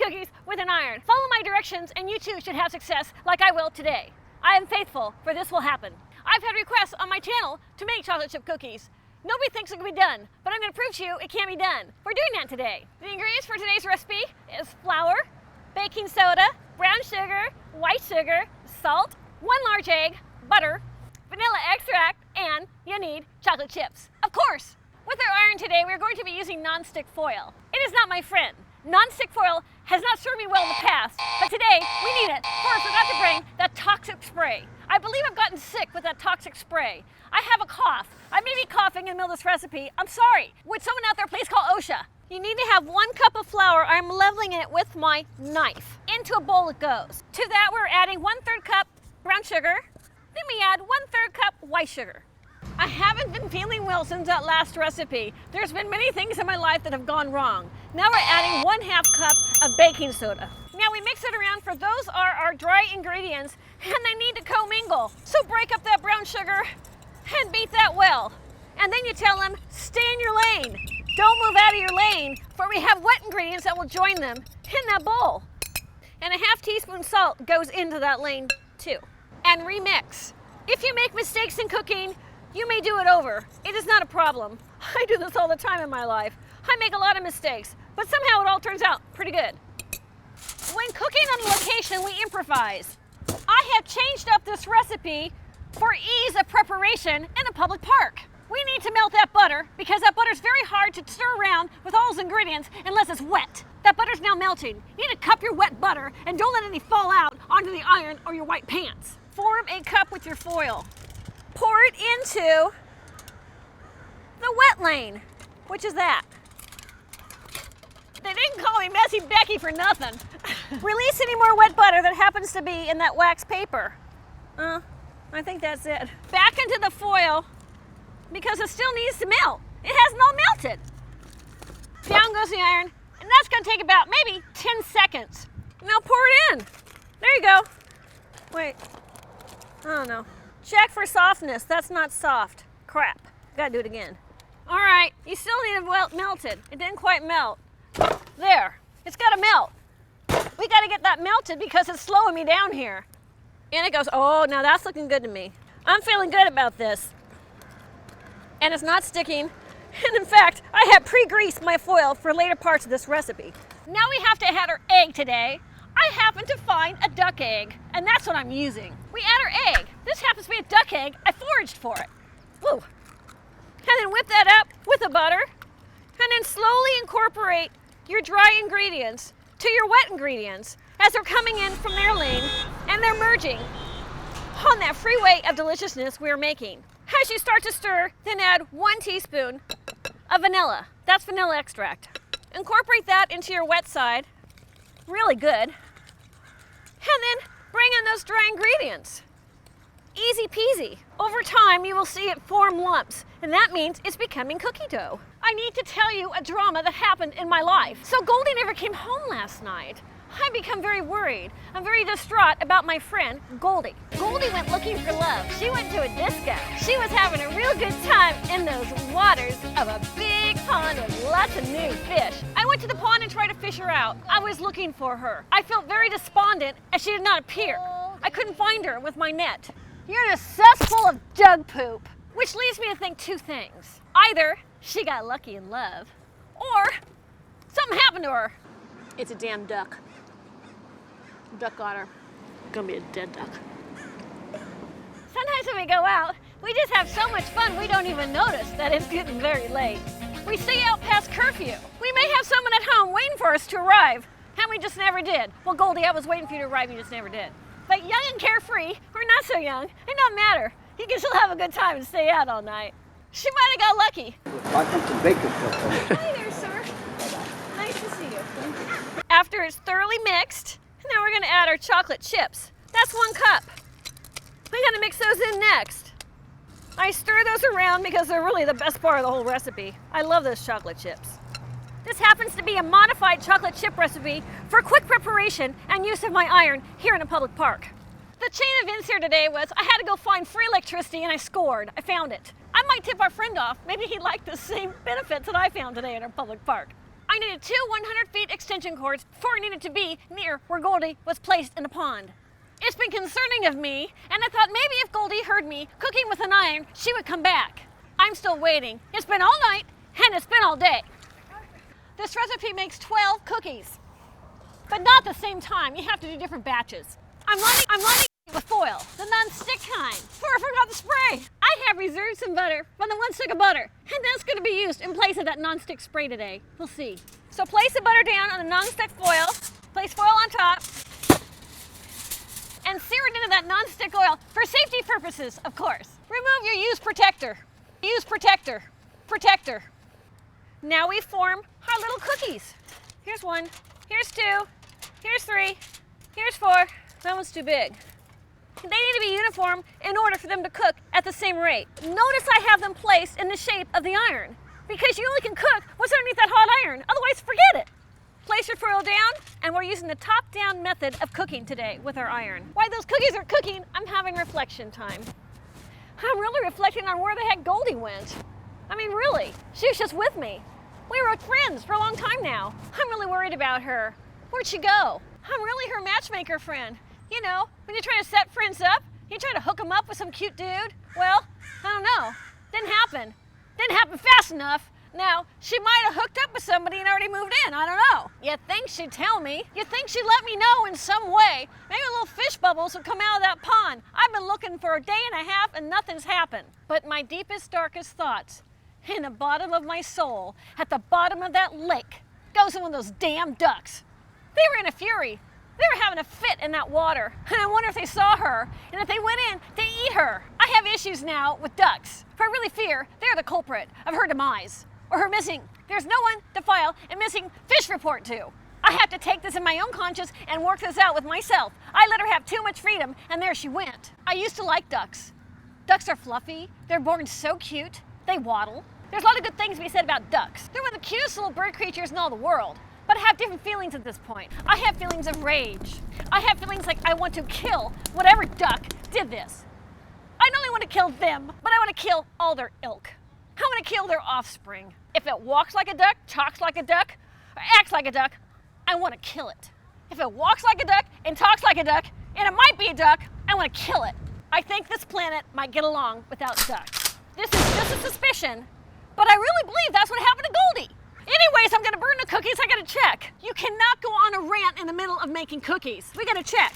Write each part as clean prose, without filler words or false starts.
cookies with an iron. Follow my directions and you too should have success like I will today. I am faithful, for this will happen. I've had requests on my channel to make chocolate chip cookies. Nobody thinks it can be done, but I'm going to prove to you it can be done. We're doing that today. The ingredients for today's recipe is flour, baking soda, brown sugar, white sugar, salt, 1 large egg, butter, vanilla extract, and you need chocolate chips. Of course! With our iron today, we're going to be using non-stick foil. It is not my friend. Non-stick foil has not served me well in the past, but today we need it, for I forgot to bring that toxic spray. I believe I've gotten sick with that toxic spray. I have a cough. I may be coughing in the middle of this recipe. I'm sorry. Would someone out there please call OSHA? You need to have 1 cup of flour. I'm leveling it with my knife. Into a bowl it goes. To that we're adding 1/3 cup brown sugar. Then we add 1/3 cup white sugar. I haven't been feeling well since that last recipe. There's been many things in my life that have gone wrong. Now we're adding 1/2 cup of baking soda. Now we mix it around, for those are our dry ingredients and they need to commingle. So break up that brown sugar and beat that well. And then you tell them, stay in your lane. Don't move out of your lane, for we have wet ingredients that will join them in that bowl. And 1/2 teaspoon salt goes into that lane too. And remix. If you make mistakes in cooking, you may do it over. It is not a problem. I do this all the time in my life. I make a lot of mistakes, but somehow it all turns out pretty good. When cooking on location, we improvise. I have changed up this recipe for ease of preparation in a public park. We need to melt that butter because that butter is very hard to stir around with all those ingredients unless it's wet. That butter's now melting. You need to cup your wet butter and don't let any fall out onto the iron or your white pants. Form a cup with your foil. Pour it into the wet lane, which is that. They didn't call me Messy Becky for nothing. Release any more wet butter that happens to be in that wax paper. I think that's it. Back into the foil because it still needs to melt. It hasn't all melted. Down goes the iron, and that's gonna take about maybe 10 seconds. Now pour it in. There you go. Wait, I don't know. Check for softness. That's not soft. Crap. Gotta do it again. All right, you still need it melted. It didn't quite melt. There. It's gotta melt. We gotta get that melted because it's slowing me down here. And it goes, oh, now that's looking good to me. I'm feeling good about this. And it's not sticking. And in fact, I have pre-greased my foil for later parts of this recipe. Now we have to add our egg today. I happen to find a duck egg, and that's what I'm using. We add our egg. This happens to be a duck egg. I foraged for it. Woo. And then whip that up with the butter, and then slowly incorporate your dry ingredients to your wet ingredients as they're coming in from their lane, and they're merging on that freeway of deliciousness we're making. As you start to stir, then add 1 teaspoon of vanilla. That's vanilla extract. Incorporate that into your wet side. Really good. And then bring in those dry ingredients. Easy peasy. Over time, you will see it form lumps, and that means it's becoming cookie dough. I need to tell you a drama that happened in my life. So Goldie never came home last night. I become very worried. I'm very distraught about my friend, Goldie. Goldie went looking for love. She went to a disco. She was having a real good time in those waters of a big pond with lots of new fish. I went to the pond and tried to fish her out. I was looking for her. I felt very despondent as she did not appear. I couldn't find her with my net. You're in a cesspool of jug poop, which leads me to think 2 things. Either she got lucky in love, or something happened to her. It's a damn duck. Duck got her. Gonna be a dead duck. Sometimes when we go out, we just have so much fun we don't even notice that it's getting very late. We stay out past curfew. We may have someone at home waiting for us to arrive, and we just never did. Well, Goldie, I was waiting for you to arrive, you just never did. But young and carefree, or not so young, it doesn't matter. You can still have a good time and stay out all night. She might have got lucky. I come from Bakersfield. Hi there, sir. Nice to see you. After it's thoroughly mixed, now we're gonna add our chocolate chips. That's 1 cup. We gotta mix those in next. I stir those around because they're really the best part of the whole recipe. I love those chocolate chips. This happens to be a modified chocolate chip recipe for quick preparation and use of my iron here in a public park. The chain of events here today was I had to go find free electricity and I scored. I found it. I might tip our friend off. Maybe he'd like the same benefits that I found today in our public park. I I needed two 100-feet extension cords before I needed to be near where Goldie was placed in the pond. It's been concerning of me, and I thought maybe if Goldie heard me cooking with an iron, she would come back. I'm still waiting. It's been all night, and it's been all day. This recipe makes 12 cookies, but not at the same time. You have to do different batches. I'm lining it with foil, the non-stick kind, for I forgot the spray. I have reserved some butter from the 1 stick of butter, and that's going to be used in place of that non-stick spray today. We'll see. So place the butter down on the non-stick foil, place foil on top, and sear it into that non-stick oil for safety purposes, of course. Remove your use protector. Use protector. Protector. Now we form our little cookies. Here's 1, here's 2, here's 3, here's 4. That one's too big. They need to be uniform in order for them to cook at the same rate. Notice I have them placed in the shape of the iron, because you only can cook what's underneath that hot iron, otherwise forget it. Place your foil down, and we're using the top-down method of cooking today with our iron. While those cookies are cooking, I'm having reflection time. I'm really reflecting on where the heck Goldie went. I mean, really, she was just with me. We were friends for a long time now. I'm really worried about her. Where'd she go? I'm really her matchmaker friend. You know, when you try to set friends up, you try to hook them up with some cute dude. Well, I don't know. Didn't happen. Didn't happen fast enough. Now, she might have hooked up with somebody and already moved in. I don't know. You'd think she'd tell me. You'd think she'd let me know in some way. Maybe little fish bubbles would come out of that pond. I've been looking for a day and a half and nothing's happened. But my deepest, darkest thoughts, in the bottom of my soul, at the bottom of that lake, goes in one of those damn ducks. They were in a fury. They were having a fit in that water, and I wonder if they saw her, and if they went in to eat her. I have issues now with ducks, for I really fear they're the culprit of her demise, or her missing. There's no one to file a missing fish report to. I have to take this in my own conscience and work this out with myself. I let her have too much freedom, and there she went. I used to like ducks. Ducks are fluffy, they're born so cute, they waddle. There's a lot of good things to be said about ducks. They're one of the cutest little bird creatures in all the world. But I have different feelings at this point. I have feelings of rage. I have feelings like I want to kill whatever duck did this. I not only want to kill them, but I want to kill all their ilk. I want to kill their offspring. If it walks like a duck, talks like a duck, or acts like a duck, I want to kill it. If it walks like a duck and talks like a duck, and it might be a duck, I want to kill it. I think this planet might get along without ducks. This is just a suspicion, but I really believe that's what happened to Goldie. Anyways, I'm gonna burn the cookies. I gotta check. You cannot go on a rant in the middle of making cookies. We gotta check.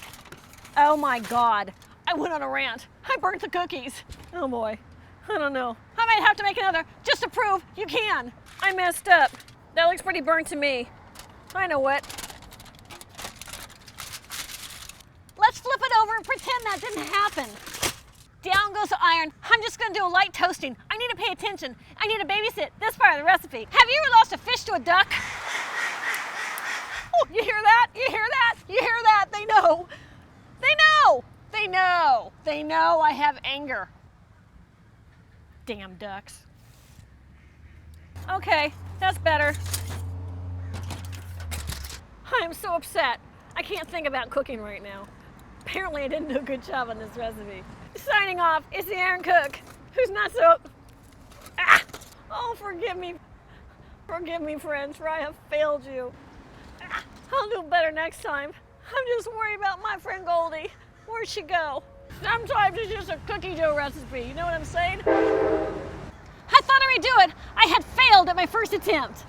Oh my God, I went on a rant. I burnt the cookies. Oh boy, I don't know. I might have to make another just to prove you can. I messed up. That looks pretty burnt to me. I know what. Let's flip it over and pretend that didn't happen. Down goes the iron. I'm just gonna do a light toasting. I need to pay attention. I need to babysit this part of the recipe. Have you ever lost a fish to a duck? Oh, you hear that? You hear that? You hear that? They know. They know. They know. They know I have anger. Damn ducks. Okay, that's better. I am so upset. I can't think about cooking right now. Apparently I didn't do a good job on this recipe. Signing off, it's the Iron Cook, who's not so... Oh, forgive me. Forgive me, friends, for I have failed you. I'll do better next time. I'm just worried about my friend Goldie. Where'd she go? Sometimes it's just a cookie dough recipe, you know what I'm saying? I thought I would do it. I had failed at my first attempt.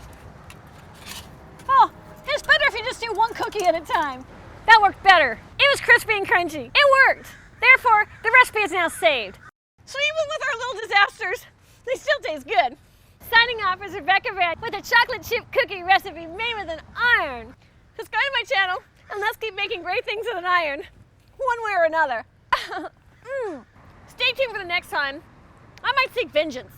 Oh, it's better if you just do one cookie at a time. That worked better. It was crispy and crunchy. It worked. Therefore, the recipe is now saved. So even with our little disasters, they still taste good. Signing off is Rebecca Van with a chocolate chip cookie recipe made with an iron. Subscribe to my channel and let's keep making great things with an iron, one way or another. Stay tuned for the next time. I might seek vengeance.